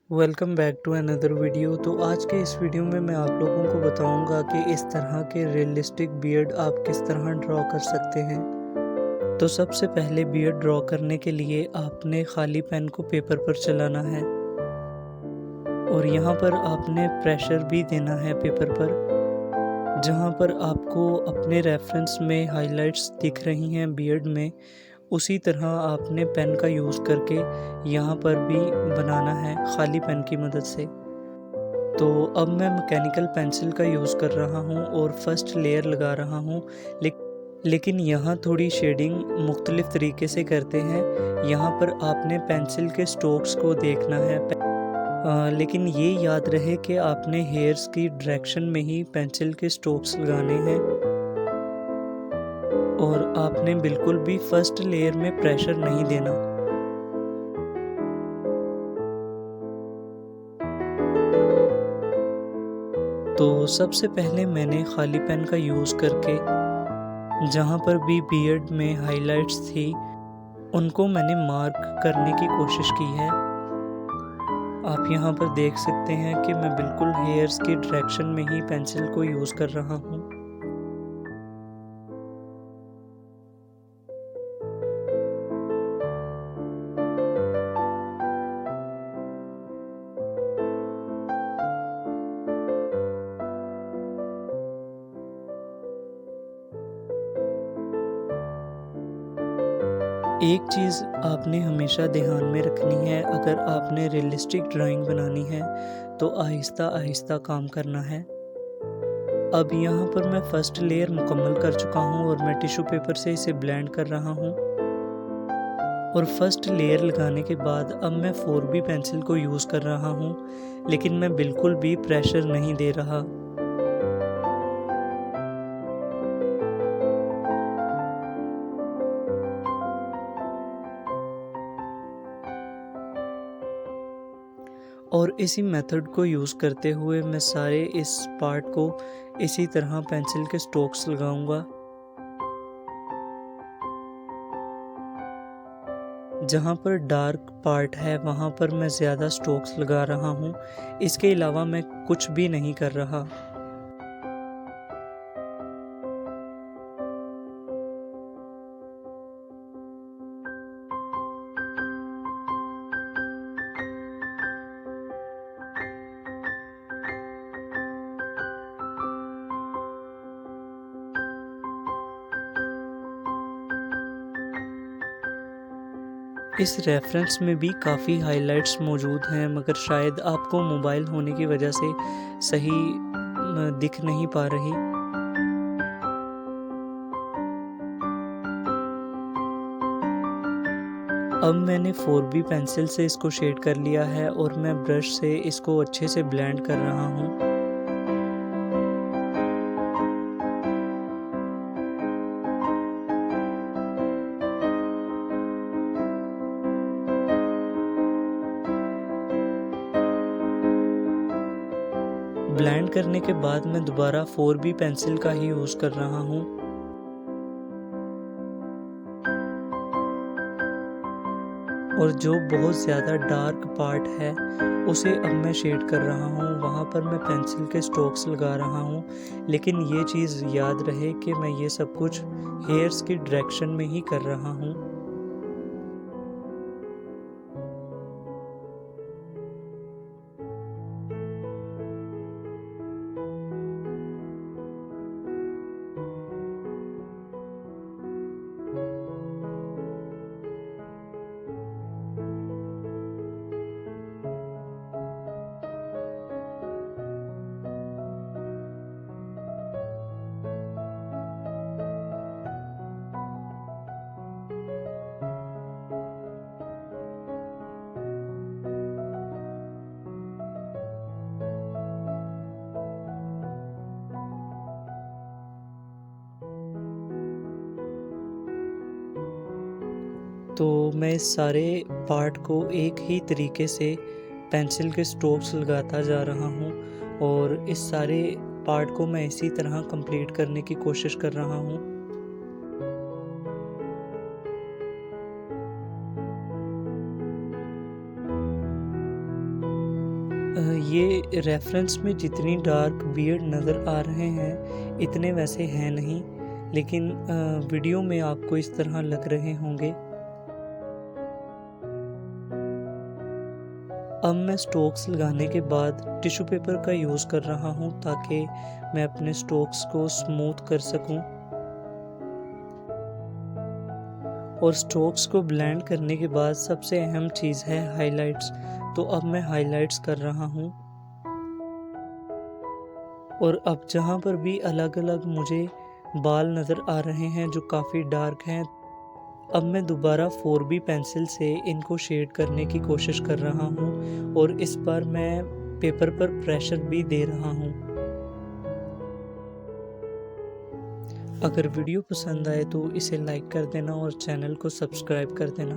Welcome back to another video. तो आज के इस वीडियो में मैं आप लोगों को बताऊंगा कि इस तरह के रियलिस्टिक बियर्ड आप किस तरह ड्रॉ कर सकते हैं। तो सबसे पहले बियर्ड ड्रॉ करने के लिए आपने खाली पेन को पेपर पर चलाना है और यहाँ पर आपने प्रेशर भी देना है पेपर पर। जहाँ पर आपको अपने रेफरेंस में हाइलाइट्स दिख रही हैं बियर्ड में, उसी तरह आपने पेन का यूज़ करके यहाँ पर भी बनाना है खाली पेन की मदद से। तो अब मैं मैकेनिकल पेंसिल का यूज़ कर रहा हूँ और फर्स्ट लेयर लगा रहा हूँ। लेकिन यहाँ थोड़ी शेडिंग मुख्तलिफ तरीके से करते हैं। यहाँ पर आपने पेंसिल के स्ट्रोक्स को देखना है, लेकिन ये याद रहे कि आपने हेयर्स की डायरेक्शन में ही पेंसिल के स्ट्रोक्स लगाने हैं और आपने बिल्कुल भी फर्स्ट लेयर में प्रेशर नहीं देना। तो सबसे पहले मैंने खाली पेन का यूज़ करके जहाँ पर भी बियर्ड में हाइलाइट्स थी उनको मैंने मार्क करने की कोशिश की है। आप यहाँ पर देख सकते हैं कि मैं बिल्कुल हेयर्स की डायरेक्शन में ही पेंसिल को यूज़ कर रहा हूँ। एक चीज़ आपने हमेशा ध्यान में रखनी है, अगर आपने रियलिस्टिक ड्राइंग बनानी है तो आहिस्ता आहिस्ता काम करना है। अब यहाँ पर मैं फर्स्ट लेयर मुकम्मल कर चुका हूँ और मैं टिश्यू पेपर से इसे ब्लेंड कर रहा हूँ। और फर्स्ट लेयर लगाने के बाद अब मैं 4B पेंसिल को यूज़ कर रहा हूँ, लेकिन मैं बिल्कुल भी प्रेशर नहीं दे रहा। और इसी मेथड को यूज़ करते हुए मैं सारे इस पार्ट को इसी तरह पेंसिल के स्ट्रोक्स लगाऊंगा। जहाँ पर डार्क पार्ट है वहाँ पर मैं ज़्यादा स्ट्रोक्स लगा रहा हूँ, इसके अलावा मैं कुछ भी नहीं कर रहा। इस रेफरेंस में भी काफ़ी हाइलाइट्स मौजूद हैं, मगर शायद आपको मोबाइल होने की वजह से सही दिख नहीं पा रही। अब मैंने 4B पेंसिल से इसको शेड कर लिया है और मैं ब्रश से इसको अच्छे से ब्लेंड कर रहा हूँ। ब्लेंड करने के बाद मैं दोबारा 4B पेंसिल का ही यूज़ कर रहा हूँ। और जो बहुत ज़्यादा डार्क पार्ट है उसे अब मैं शेड कर रहा हूँ, वहाँ पर मैं पेंसिल के स्ट्रोक्स लगा रहा हूँ। लेकिन ये चीज़ याद रहे कि मैं ये सब कुछ हेयर्स की डायरेक्शन में ही कर रहा हूँ। तो मैं इस सारे पार्ट को एक ही तरीके से पेंसिल के स्ट्रोक्स लगाता जा रहा हूँ और इस सारे पार्ट को मैं इसी तरह कंप्लीट करने की कोशिश कर रहा हूँ। ये रेफरेंस में जितनी डार्क बियर्ड नज़र आ रहे हैं इतने वैसे हैं नहीं, लेकिन वीडियो में आपको इस तरह लग रहे होंगे। अब मैं स्ट्रोक्स लगाने के बाद टिश्यू पेपर का यूज़ कर रहा हूँ ताकि मैं अपने स्ट्रोक्स को स्मूथ कर सकूँ। और स्ट्रोक्स को ब्लेंड करने के बाद सबसे अहम चीज़ है हाइलाइट्स। तो अब मैं हाइलाइट्स कर रहा हूँ। और अब जहाँ पर भी अलग अलग मुझे बाल नज़र आ रहे हैं जो काफ़ी डार्क हैं, अब मैं दोबारा 4B पेंसिल से इनको शेड करने की कोशिश कर रहा हूँ और इस बार मैं पेपर पर प्रेशर भी दे रहा हूँ। अगर वीडियो पसंद आए तो इसे लाइक कर देना और चैनल को सब्सक्राइब कर देना।